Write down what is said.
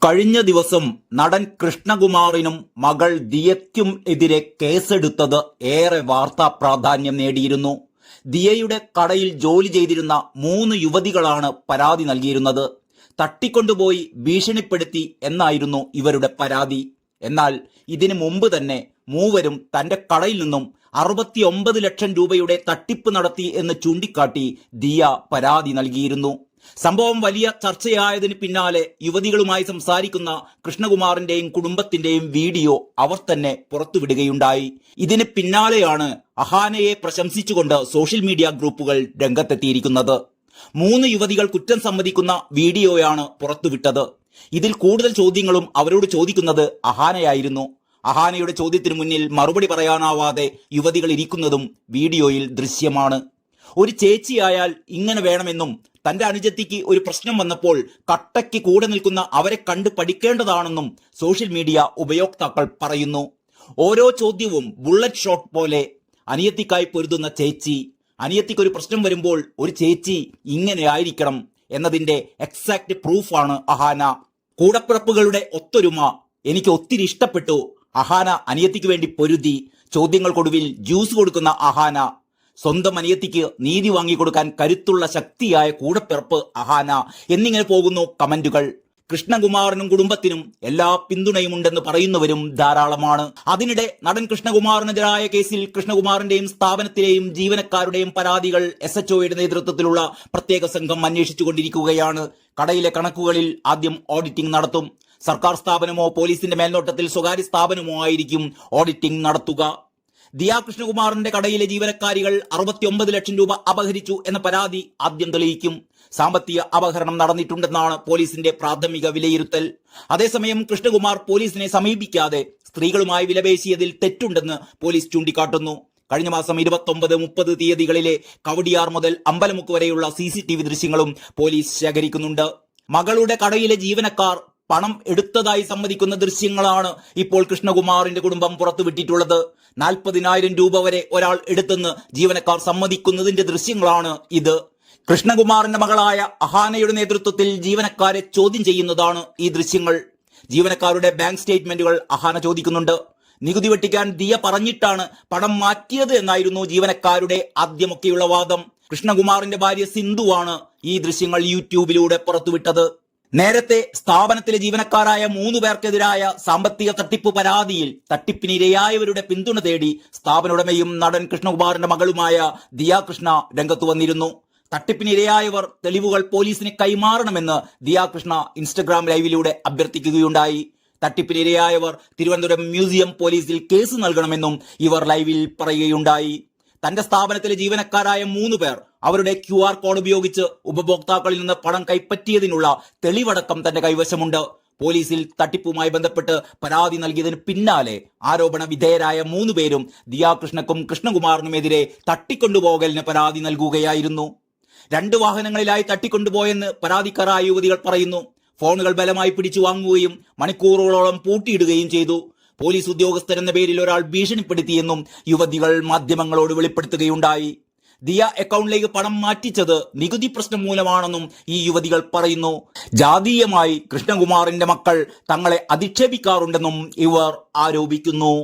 കഴിഞ്ഞ ദിവസം നടൻ കൃഷ്ണകുമാറിനും മകൾ ദിയയ്ക്കും എതിരെ കേസെടുത്തത് ഏറെ വാർത്താ പ്രാധാന്യം നേടിയിരുന്നു. ദിയയുടെ കടയിൽ ജോലി ചെയ്തിരുന്ന 3 യുവതികളാണ് പരാതി നൽകിയിരുന്നത്. തട്ടിക്കൊണ്ടുപോയി ഭീഷണിപ്പെടുത്തി എന്നായിരുന്നു ഇവരുടെ പരാതി. എന്നാൽ ഇതിനു മുമ്പ് തന്നെ മൂവരും തന്റെ കടയിൽ നിന്നും 69 ലക്ഷം രൂപയുടെ തട്ടിപ്പ് നടത്തി എന്ന് ചൂണ്ടിക്കാട്ടി ദിയ പരാതി നൽകിയിരുന്നു. സംഭവം വലിയ ചർച്ചയായതിന് പിന്നാലെ യുവതികളുമായി സംസാരിക്കുന്ന കൃഷ്ണകുമാറിന്റെയും കുടുംബത്തിന്റെയും വീഡിയോ അവർ തന്നെ പുറത്തുവിടുകയുണ്ടായി. ഇതിന് പിന്നാലെയാണ് അഹാനയെ പ്രശംസിച്ചുകൊണ്ട് സോഷ്യൽ മീഡിയ ഗ്രൂപ്പുകൾ രംഗത്തെത്തിയിരിക്കുന്നത്. 3 യുവതികൾ കുറ്റം സമ്മതിക്കുന്ന വീഡിയോയാണ് പുറത്തുവിട്ടത്. ഇതിൽ കൂടുതൽ ചോദ്യങ്ങളും അവരോട് ചോദിക്കുന്നത് അഹാനയായിരുന്നു. അഹാനയുടെ ചോദ്യത്തിനു മുന്നിൽ മറുപടി പറയാനാവാതെ യുവതികൾ ഇരിക്കുന്നതും വീഡിയോയിൽ ദൃശ്യമാണ്. ഒരു ചേച്ചിയായാൽ ഇങ്ങനെ വേണമെന്നും തന്റെ അനുജത്തിക്ക് ഒരു പ്രശ്നം വന്നപ്പോൾ കട്ടയ്ക്ക് കൂടെ നിൽക്കുന്ന അവരെ കണ്ട് പഠിക്കേണ്ടതാണെന്നും സോഷ്യൽ മീഡിയ ഉപയോക്താക്കൾ പറയുന്നു. ഓരോ ചോദ്യവും ബുള്ളറ്റ് ഷോട്ട് പോലെ. അനിയത്തിക്കായി പൊരുതുന്ന ചേച്ചി, അനിയത്തിക്കൊരു പ്രശ്നം വരുമ്പോൾ ഒരു ചേച്ചി ഇങ്ങനെ ആയിരിക്കണം എന്നതിന്റെ എക്സാക്ട് പ്രൂഫാണ് അഹാന. കൂടപ്പിറപ്പുകളുടെ ഒത്തൊരുമ എനിക്ക് ഒത്തിരി ഇഷ്ടപ്പെട്ടു. അഹാന അനിയത്തിക്ക് വേണ്ടി പൊരുതി. ചോദ്യങ്ങൾക്കൊടുവിൽ ജ്യൂസ് കൊടുക്കുന്ന അഹാന. സ്വന്തം അനിയത്തിക്ക് നീതി വാങ്ങിക്കൊടുക്കാൻ കരുത്തുള്ള ശക്തിയായ കൂടപ്പിറപ്പ് അഹാന എന്നിങ്ങനെ പോകുന്നു കമന്റുകൾ. കൃഷ്ണകുമാറിനും കുടുംബത്തിനും എല്ലാ പിന്തുണയുമുണ്ടെന്ന് പറയുന്നവരും ധാരാളമാണ്. അതിനിടെ നടൻ കൃഷ്ണകുമാറിനെതിരായ കേസിൽ കൃഷ്ണകുമാറിന്റെയും സ്ഥാപനത്തിലെയും ജീവനക്കാരുടെയും പരാതികൾ SHOയുടെ നേതൃത്വത്തിലുള്ള പ്രത്യേക സംഘം അന്വേഷിച്ചുകൊണ്ടിരിക്കുകയാണ്. കടയിലെ കണക്കുകളിൽ ആദ്യം ഓഡിറ്റിംഗ് നടത്തും. സർക്കാർ സ്ഥാപനമോ പോലീസിന്റെ മേൽനോട്ടത്തിൽ സ്വകാര്യ സ്ഥാപനമോ ആയിരിക്കും ഓഡിറ്റിംഗ് നടത്തുക. ദിയ കൃഷ്ണകുമാറിന്റെ കടയിലെ ജീവനക്കാരികൾ 69 ലക്ഷം രൂപ അപഹരിച്ചു എന്ന പരാതി ആദ്യം തെളിയിക്കും. സാമ്പത്തിക അപഹരണം നടന്നിട്ടുണ്ടെന്നാണ് പോലീസിന്റെ പ്രാഥമിക വിലയിരുത്തൽ. അതേസമയം കൃഷ്ണകുമാർ പോലീസിനെ സമീപിക്കാതെ സ്ത്രീകളുമായി വിലപേശിയതിൽ തെറ്റുണ്ടെന്ന് പോലീസ് ചൂണ്ടിക്കാട്ടുന്നു. കഴിഞ്ഞ മാസം 29, 30 തീയതികളിലെ കവടിയാർ മുതൽ അമ്പലമുക്ക് വരെയുള്ള CCTV ദൃശ്യങ്ങളും പോലീസ് ശേഖരിക്കുന്നുണ്ട്. മകളുടെ കടയിലെ ജീവനക്കാർ പണം എടുത്തതായി സമ്മതിക്കുന്ന ദൃശ്യങ്ങളാണ് ഇപ്പോൾ കൃഷ്ണകുമാറിന്റെ കുടുംബം പുറത്തുവിട്ടിട്ടുള്ളത്. 40,000 രൂപ വരെ ഒരാൾ എടുത്തെന്ന് ജീവനക്കാർ സമ്മതിക്കുന്നതിന്റെ ദൃശ്യങ്ങളാണ് ഇത്. കൃഷ്ണകുമാറിന്റെ മകളായ അഹാനയുടെ നേതൃത്വത്തിൽ ജീവനക്കാരെ ചോദ്യം ചെയ്യുന്നതാണ് ഈ ദൃശ്യങ്ങൾ. ജീവനക്കാരുടെ ബാങ്ക് സ്റ്റേറ്റ്മെന്റുകൾ അഹാന ചോദിക്കുന്നുണ്ട്. നികുതി വെട്ടിക്കാൻ ദിയ പറഞ്ഞിട്ടാണ് പണം മാറ്റിയത് എന്നായിരുന്നു ജീവനക്കാരുടെ ആദ്യമൊക്കെയുള്ള വാദം. കൃഷ്ണകുമാറിന്റെ ഭാര്യ സിന്ധുവാണ് ഈ ദൃശ്യങ്ങൾ യൂട്യൂബിലൂടെ പുറത്തുവിട്ടത്. നേരത്തെ സ്ഥാപനത്തിലെ ജീവനക്കാരായ 3 പേർക്കെതിരായ സാമ്പത്തിക തട്ടിപ്പ് പരാതിയിൽ തട്ടിപ്പിനിരയായവരുടെ പിന്തുണ തേടി സ്ഥാപനോടമയും നടൻ കൃഷ്ണകുമാറിന്റെ മകളുമായ ദിയ കൃഷ്ണ രംഗത്തു വന്നിരുന്നു. തട്ടിപ്പിനിരയായവർ തെളിവുകൾ പോലീസിന് കൈമാറണമെന്ന് ദിയ കൃഷ്ണ ഇൻസ്റ്റഗ്രാം ലൈവിലൂടെ അഭ്യർത്ഥിക്കുകയുണ്ടായി. തട്ടിപ്പിനിരയായവർ തിരുവനന്തപുരം മ്യൂസിയം പോലീസിൽ കേസ് നൽകണമെന്നും ഇവർ ലൈവിൽ പറയുകയുണ്ടായി. തന്റെ സ്ഥാപനത്തിലെ ജീവനക്കാരായ 3 പേർ അവരുടെ QR കോഡ് ഉപയോഗിച്ച് ഉപഭോക്താക്കളിൽ നിന്ന് പണം കൈപ്പറ്റിയതിനുള്ള തെളിവടക്കം തന്റെ കൈവശമുണ്ട്. പോലീസിൽ തട്ടിപ്പുമായി ബന്ധപ്പെട്ട് പരാതി നൽകിയതിന് പിന്നാലെ ആരോപണ വിധേയരായ 3 പേരും ദിയ കൃഷ്ണക്കും കൃഷ്ണകുമാറിനുമെതിരെ തട്ടിക്കൊണ്ടുപോകലിന് പരാതി നൽകുകയായിരുന്നു. 2 വാഹനങ്ങളിലായി തട്ടിക്കൊണ്ടുപോയെന്ന് പരാതിക്കാരായ യുവതികൾ പറയുന്നു. ഫോണുകൾ ബലമായി പിടിച്ചു വാങ്ങുകയും മണിക്കൂറുകളോളം പൂട്ടിയിടുകയും ചെയ്തു. പോലീസ് ഉദ്യോഗസ്ഥരെന്ന പേരിൽ ഒരാൾ ഭീഷണിപ്പെടുത്തിയെന്നും യുവതികൾ മാധ്യമങ്ങളോട് വെളിപ്പെടുത്തുകയുണ്ടായി. ദിയ അക്കൗണ്ടിലേക്ക് പണം മാറ്റിച്ചത് നികുതി പ്രശ്നം മൂലമാണെന്നും ഈ യുവതികൾ പറയുന്നു. ജാതീയമായി കൃഷ്ണകുമാറിന്റെ മക്കൾ തങ്ങളെ അധിക്ഷേപിക്കാറുണ്ടെന്നും ഇവർ ആരോപിക്കുന്നു.